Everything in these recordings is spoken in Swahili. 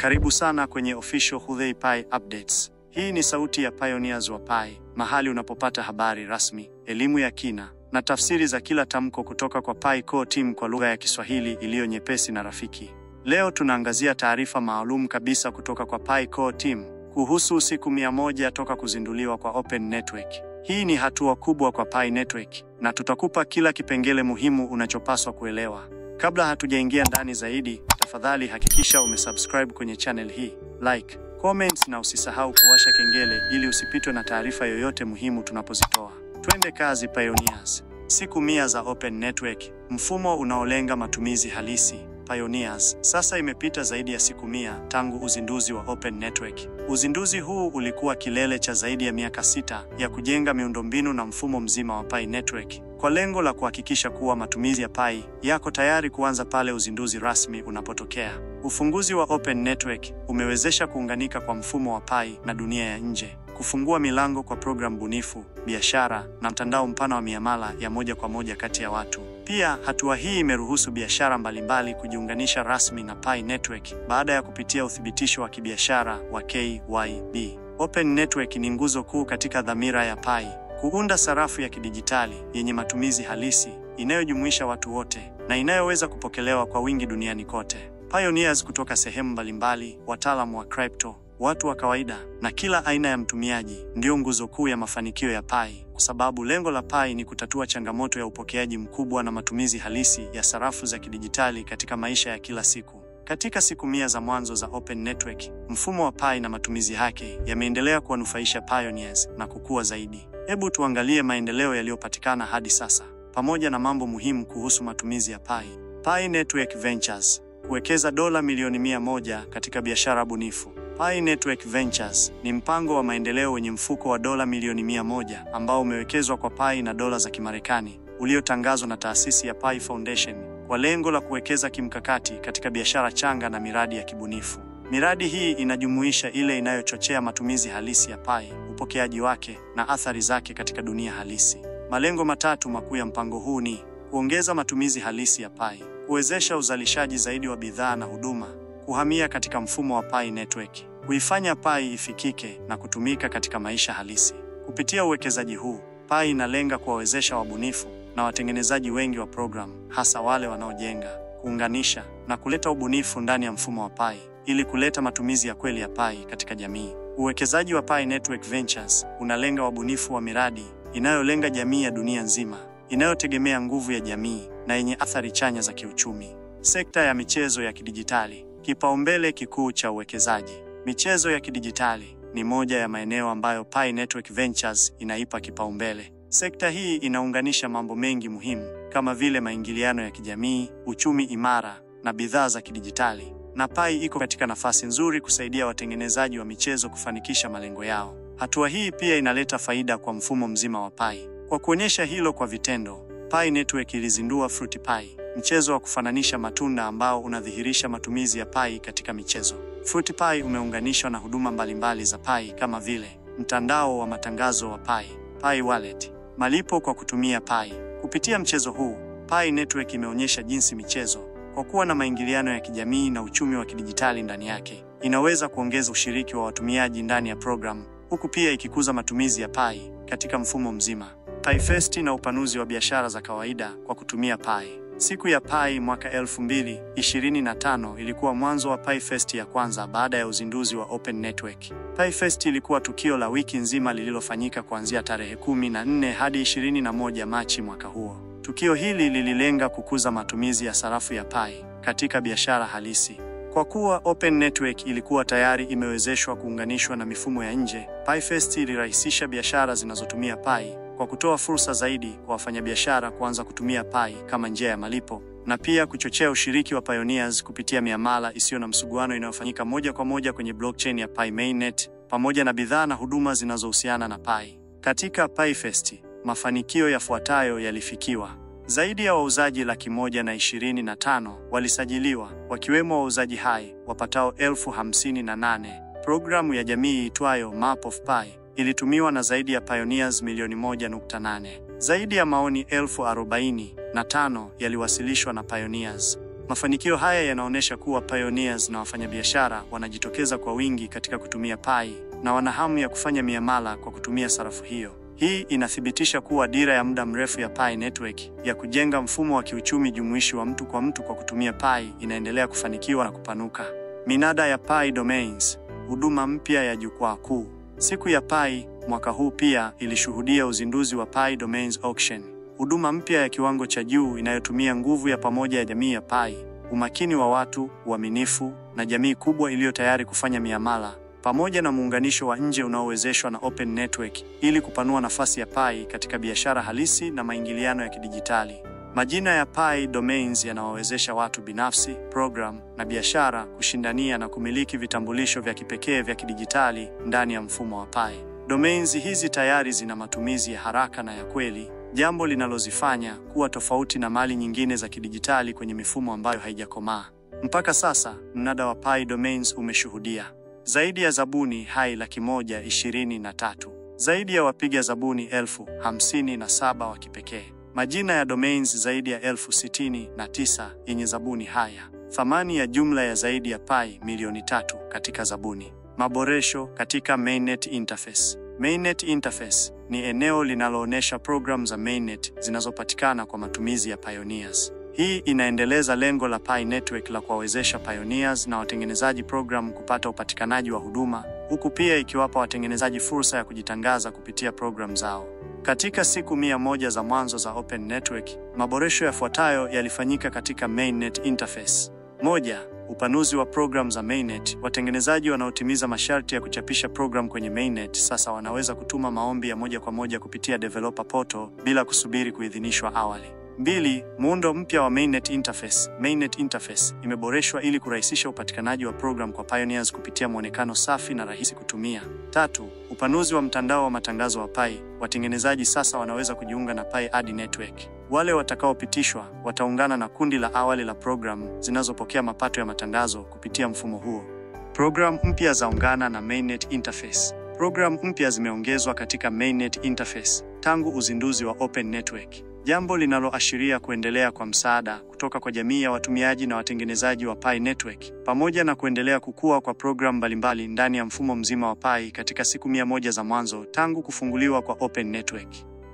Karibu sana kwenye Official Hudhei Pi Updates. Hii ni sauti ya Pioneers wa Pi, mahali unapopata habari rasmi, elimu ya kina, na tafsiri za kila tamko kutoka kwa Pi Core Team kwa lugha ya Kiswahili iliyo nyepesi na rafiki. Leo tunaangazia taarifa maalum kabisa kutoka kwa Pi Core Team kuhusu siku 100 toka kuzinduliwa kwa Open Network. Hii ni hatua kubwa kwa Pi Network, na tutakupa kila kipengele muhimu unachopaswa kuelewa. Kabla hatujaingia ndani zaidi, tafadhali hakikisha umesubscribe kwenye channel hii, like, comment na usisahau kuwasha kengele ili usipitwe na taarifa yoyote muhimu tunapozitoa. Twende kazi Pioneers. Siku 100 za Open Network, mfumo unaolenga matumizi halisi. Pioneers, sasa imepita zaidi ya siku 100 tangu uzinduzi wa Open Network. Uzinduzi huu ulikuwa kilele cha zaidi ya miaka 6 ya kujenga miundombinu na mfumo mzima wa Pi Network, kwa lengo la kuhakikisha kuwa matumizi ya Pi yako tayari kuanza pale uzinduzi rasmi unapotokea. Ufunguzi wa Open Network umewezesha kuunganika kwa mfumo wa Pi na dunia ya nje, kufungua milango kwa programu bunifu, biashara na mtandao mpana wa miamala ya moja kwa moja kati ya watu. Pia, hatua hii imeruhusu biashara mbalimbali kujiunganisha rasmi na Pi Network baada ya kupitia uthibitisho wa kibiashara wa KYB. Open Network ni nguzo kuu katika dhamira ya Pi, kuunda sarafu ya kidijitali yenye matumizi halisi, inayojumuisha watu wote na inayoweza kupokelewa kwa wingi duniani kote. Pioneers kutoka sehemu mbalimbali, wataalamu wa crypto, watu wa kawaida na kila aina ya mtumiaji ndio nguzo kuu ya mafanikio ya Pi, kwa sababu lengo la Pi ni kutatua changamoto ya upokeaji mkubwa na matumizi halisi ya sarafu za kidijitali katika maisha ya kila siku. Katika siku 100 za mwanzo za Open Network, mfumo wa Pi na matumizi yake yameendelea kuwanufaisha Pioneers na kukua zaidi. Hebu tuangalie maendeleo yaliyopatikana hadi sasa, pamoja na mambo muhimu kuhusu matumizi ya Pi. Pi Network Ventures, kuwekeza dola milioni 100 katika biashara bunifu. Pi Network Ventures ni mpango wa maendeleo wenye mfuko wa dola milioni 100 ambao umewekezwa kwa Pi na dola za Kimarekani, uliotangazwa na taasisi ya Pi Foundation kwa lengo la kuwekeza kimkakati katika biashara changa na miradi ya kibunifu. Miradi hii inajumuisha ile inayochochea matumizi halisi ya Pi, upokeaji wake na athari zake katika dunia halisi. Malengo matatu makuu ya mpango huu ni: kuongeza matumizi halisi ya Pi, kuwezesha uzalishaji zaidi wa bidhaa na huduma, kuhamia katika mfumo wa Pi Network, kuifanya Pi ifikike na kutumika katika maisha halisi. Kupitia uwekezaji huu, Pi inalenga kuwawezesha wabunifu na watengenezaji wengi wa programu, hasa wale wanaojenga, kuunganisha na kuleta ubunifu ndani ya mfumo wa Pi, ili kuleta matumizi ya kweli ya Pi katika jamii. Uwekezaji wa Pi Network Ventures unalenga wabunifu wa miradi inayolenga jamii ya dunia nzima, inayotegemea nguvu ya jamii na yenye athari chanya za kiuchumi. Sekta ya michezo ya kidijitali, kipaumbele kikuu cha uwekezaji. Michezo ya kidijitali ni moja ya maeneo ambayo Pi Network Ventures inaipa kipaumbele. Sekta hii inaunganisha mambo mengi muhimu kama vile maingiliano ya kijamii, uchumi imara na bidhaa za kidijitali. Na Pi iko katika nafasi nzuri kusaidia watengenezaji wa michezo kufanikisha malengo yao. Hatua hii pia inaleta faida kwa mfumo mzima wa Pi. Kwa kuonyesha hilo kwa vitendo, Pi Network ilizindua Fruity Pi, mchezo wa kufananisha matunda ambao unadhihirisha matumizi ya Pi katika michezo. Fruity Pi umeunganishwa na huduma mbalimbali za Pi kama vile mtandao wa matangazo wa Pi, Pi Wallet, malipo kwa kutumia Pi. Kupitia mchezo huu, Pi Network imeonyesha jinsi michezo, kwa kuwa na maingiliano ya kijamii na uchumi wa kidijitali ndani yake, inaweza kuongeza ushiriki wa watumiaji ndani ya programu, huku pia ikikuza matumizi ya Pi katika mfumo mzima. Pi Fest na upanuzi wa biashara za kawaida kwa kutumia Pi. Siku ya Pi mwaka 2025 ilikuwa mwanzo wa Pi Fest ya kwanza baada ya uzinduzi wa Open Network. Pi Fest ilikuwa tukio la wiki nzima lililofanyika kuanzia tarehe 14 hadi 21 Machi mwaka huo. Tukio hili lililenga kukuza matumizi ya sarafu ya Pi katika biashara halisi. Kwa kuwa Open Network ilikuwa tayari imewezeshwa kuunganishwa na mifumo ya nje, Pi Fest ilirahisisha biashara zinazotumia Pi kwa kutoa fursa zaidi kwa wafanyabiashara kuanza kutumia Pi kama njia ya malipo, na pia kuchochea ushiriki wa Pioneers kupitia miamala isiyo na msuguano inayofanyika moja kwa moja kwenye blockchain ya Pi Mainnet, pamoja na bidhaa na huduma zinazohusiana na Pi. Katika Pi Fest, mafanikio yafuatayo yalifikiwa. Zaidi ya wauzaji 125,000 walisajiliwa, wakiwemo wauzaji hai wapatao 58,000. Programu ya jamii itwayo Map of Pi ilitumiwa na zaidi ya Pioneers milioni 1.8. Zaidi ya maoni 45,000 yaliwasilishwa na Pioneers. Mafanikio haya yanaonyesha kuwa pioneers na wafanyabiashara wanajitokeza kwa wingi katika kutumia Pi na wana hamu ya kufanya miamala kwa kutumia sarafu hiyo. Hii inathibitisha kuwa dira ya muda mrefu ya Pi Network ya kujenga mfumo wa kiuchumi jumuishi wa mtu kwa mtu kwa kutumia Pi inaendelea kufanikiwa na kupanuka. Minada ya Pi Domains, huduma mpya ya jukwaa kuu. Siku ya Pi mwaka huu pia ilishuhudia uzinduzi wa Pi Domains Auction, huduma mpya ya kiwango cha juu inayotumia nguvu ya pamoja ya jamii ya Pi, umakini wa watu, uaminifu na jamii kubwa iliyo tayari kufanya miamala, pamoja na muunganisho wa nje unaowezeshwa na Open Network ili kupanua nafasi ya Pi katika biashara halisi na maingiliano ya kidijitali. Majina ya Pi Domains yanawawezesha watu binafsi, program na biashara kushindania na kumiliki vitambulisho vya kipekee vya kidijitali ndani ya mfumo wa Pi. Domains hizi tayari zina matumizi ya haraka na ya kweli, jambo linalozifanya kuwa tofauti na mali nyingine za kidijitali kwenye mifumo ambayo haijakomaa. Mpaka sasa, mnada wa Pi Domains umeshuhudia zaidi ya zabuni hai 123, zaidi ya wapiga zabuni 57,000 wa kipekee, majina ya domains zaidi ya 69,000 yenye zabuni haya, thamani ya jumla ya zaidi ya Pi milioni 3 katika zabuni. Maboresho katika Mainnet Interface. Mainnet Interface ni eneo linaloonyesha programu za Mainnet zinazopatikana kwa matumizi ya pioneers. Hii inaendeleza lengo la Pi Network la kuwawezesha pioneers na watengenezaji programu kupata upatikanaji wa huduma, huku pia ikiwapa watengenezaji fursa ya kujitangaza kupitia programu zao. Katika siku 100 za mwanzo za Open Network, maboresho yafuatayo yalifanyika katika Mainnet Interface. 1. Upanuzi wa programu za Mainnet. Watengenezaji wanaotimiza masharti ya kuchapisha programu kwenye Mainnet sasa wanaweza kutuma maombi ya moja kwa moja kupitia Developer Portal bila kusubiri kuidhinishwa awali. 2. Muundo mpya wa Mainnet Interface. Mainnet Interface imeboreshwa ili kurahisisha upatikanaji wa program kwa pioneers kupitia muonekano safi na rahisi kutumia. 3. Upanuzi wa mtandao wa matangazo wa Pi. Watengenezaji sasa wanaweza kujiunga na Pi Ad Network. Wale watakaopitishwa wataungana na kundi la awali la programu zinazopokea mapato ya matangazo kupitia mfumo huo. Programu mpya zaungana na Mainnet Interface. Programu mpya zimeongezwa katika Mainnet Interface tangu uzinduzi wa Open Network, jambo linaloashiria kuendelea kwa msaada kutoka kwa jamii ya watumiaji na watengenezaji wa Pi Network, pamoja na kuendelea kukua kwa programu mbalimbali ndani ya mfumo mzima wa Pi katika siku 100 za mwanzo tangu kufunguliwa kwa Open Network.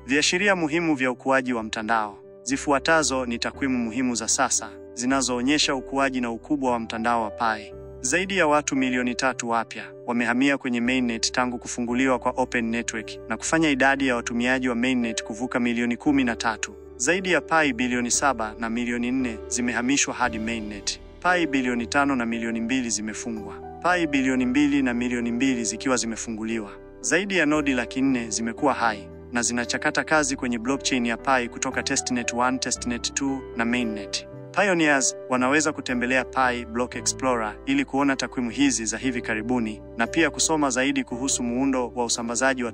Viashiria muhimu vya ukuaji wa mtandao. Zifuatazo ni takwimu muhimu za sasa zinazoonyesha ukuaji na ukubwa wa mtandao wa Pi. Zaidi ya watu milioni 3 wapya wamehamia kwenye Mainnet tangu kufunguliwa kwa Open Network na kufanya idadi ya watumiaji wa Mainnet kuvuka milioni 13. Zaidi ya Pi bilioni 7 na milioni 4 zimehamishwa hadi Mainnet. Pi bilioni 5 na milioni 2 zimefungwa. Pi bilioni 2 na milioni 2 zikiwa zimefunguliwa. Zaidi ya nodi 400,000 zimekuwa hai na zinachakata kazi kwenye blockchain ya Pi kutoka Testnet 1, Testnet 2 na Mainnet. Pioneers wanaweza kutembelea Pi Block Explorer ili kuona takwimu hizi za hivi karibuni na pia kusoma zaidi kuhusu muundo wa usambazaji wa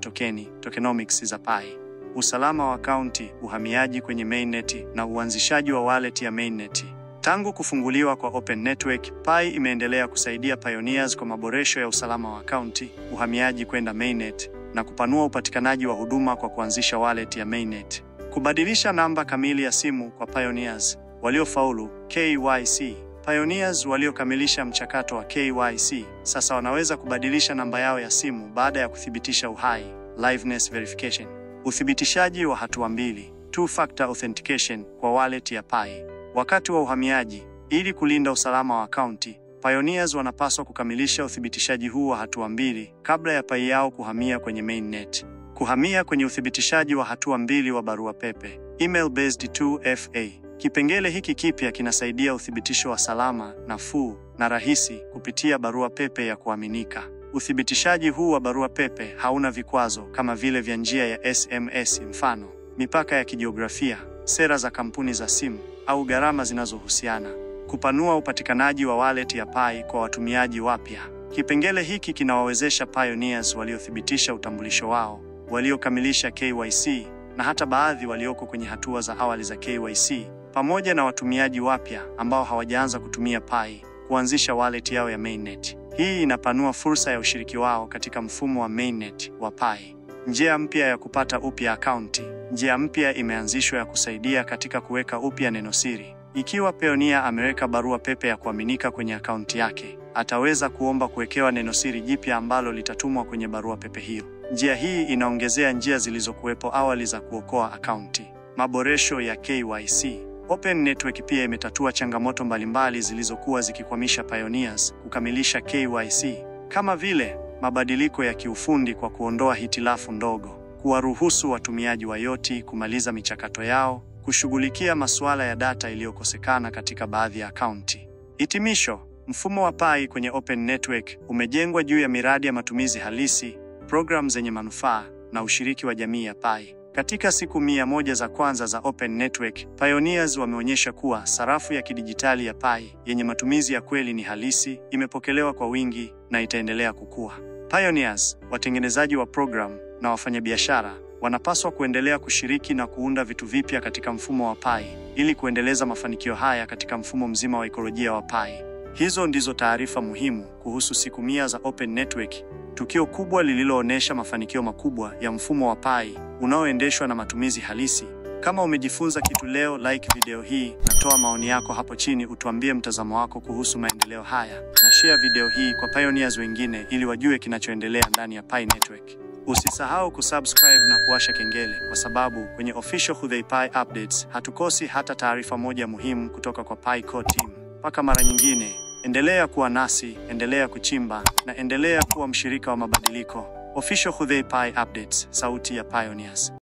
tokenomics za Pi, usalama wa akaunti, uhamiaji kwenye Mainnet na uanzishaji wa wallet ya Mainnet. Tangu kufunguliwa kwa Open Network, Pi imeendelea kusaidia pioneers kwa maboresho ya usalama wa akaunti, uhamiaji kwenda Mainnet na kupanua upatikanaji wa huduma kwa kuanzisha wallet ya Mainnet. Kubadilisha namba kamili ya simu kwa pioneers waliofaulu KYC. Pioneers waliokamilisha mchakato wa KYC sasa wanaweza kubadilisha namba yao ya simu baada ya kuthibitisha uhai, liveness verification. Uthibitishaji wa hatua mbili, two-factor authentication kwa wallet ya Pi. Wakati wa uhamiaji, ili kulinda usalama wa akaunti, pioneers wanapaswa kukamilisha uthibitishaji huu wa hatua mbili kabla ya Pi yao kuhamia kwenye Mainnet. Kuhamia kwenye uthibitishaji wa hatua mbili wa barua pepe, email based 2FA. Kipengele hiki kipya kinasaidia uthibitisho wa salama, nafuu na rahisi kupitia barua pepe ya kuaminika. Uthibitishaji huu wa barua pepe hauna vikwazo kama vile vya njia ya SMS, mfano, mipaka ya kijiografia, sera za kampuni za simu au gharama zinazohusiana. Kupanua upatikanaji wa wallet ya Pi kwa watumiaji wapya. Kipengele hiki kinawawezesha pioneers waliothibitisha utambulisho wao, waliokamilisha KYC na hata baadhi walioko kwenye hatua za awali za KYC, pamoja na watumiaji wapya ambao hawajaanza kutumia Pi, kuanzisha wallet yao ya Mainnet. Hii inapanua fursa ya ushiriki wao katika mfumo wa Mainnet wa Pi. Njia mpya ya kupata upya akaunti. Njia mpya imeanzishwa ya kusaidia katika kuweka upya nenosiri. Ikiwa Payoneer ameweka barua pepe ya kuaminika kwenye akaunti yake, ataweza kuomba kuwekewa nenosiri jipya ambalo litatumwa kwenye barua pepe hiyo. Njia hii inaongezea njia zilizokuwepo awali za kuokoa akaunti. Maboresho ya KYC. Open Network pia imetatua changamoto mbalimbali zilizokuwa zikikwamisha Payoneers kukamilisha KYC, kama vile mabadiliko ya kiufundi kwa kuondoa hitilafu ndogo, kuwaruhusu watumiaji wa Yoti kumaliza michakato yao, kushughulikia masuala ya data iliyokosekana katika baadhi ya akaunti. Hitimisho, mfumo wa Pi kwenye Open Network umejengwa juu ya miradi ya matumizi halisi, programu zenye manufaa na ushiriki wa jamii ya Pi. Katika siku 100 za kwanza za Open Network, Payoneers wameonyesha kuwa sarafu ya kidijitali ya Pi yenye matumizi ya kweli ni halisi, imepokelewa kwa wingi na itaendelea kukua. Payoneers, watengenezaji wa programu na wafanyabiashara wanapaswa kuendelea kushiriki na kuunda vitu vipya katika mfumo wa Pi ili kuendeleza mafanikio haya katika mfumo mzima wa ekolojia wa Pi. Hizo ndizo taarifa muhimu kuhusu siku 100 za Open Network, tukio kubwa lililoonyesha mafanikio makubwa ya mfumo wa Pi unaoendeshwa na matumizi halisi. Kama umejifunza kitu leo, like video hii na toa maoni yako hapo chini, utuambie mtazamo wako kuhusu maendeleo haya, na share video hii kwa Payoneers wengine ili wajue kinachoendelea ndani ya Pi Network. Usisahau kusubscribe na kuwasha kengele, kwa sababu kwenye Official Khudhey Pi Updates hatukosi hata taarifa moja muhimu kutoka kwa Pi Core Team. Mpaka mara nyingine, endelea kuwa nasi, endelea kuchimba na endelea kuwa mshirika wa mabadiliko. Official Khudhey Pi Updates, sauti ya Payoneers.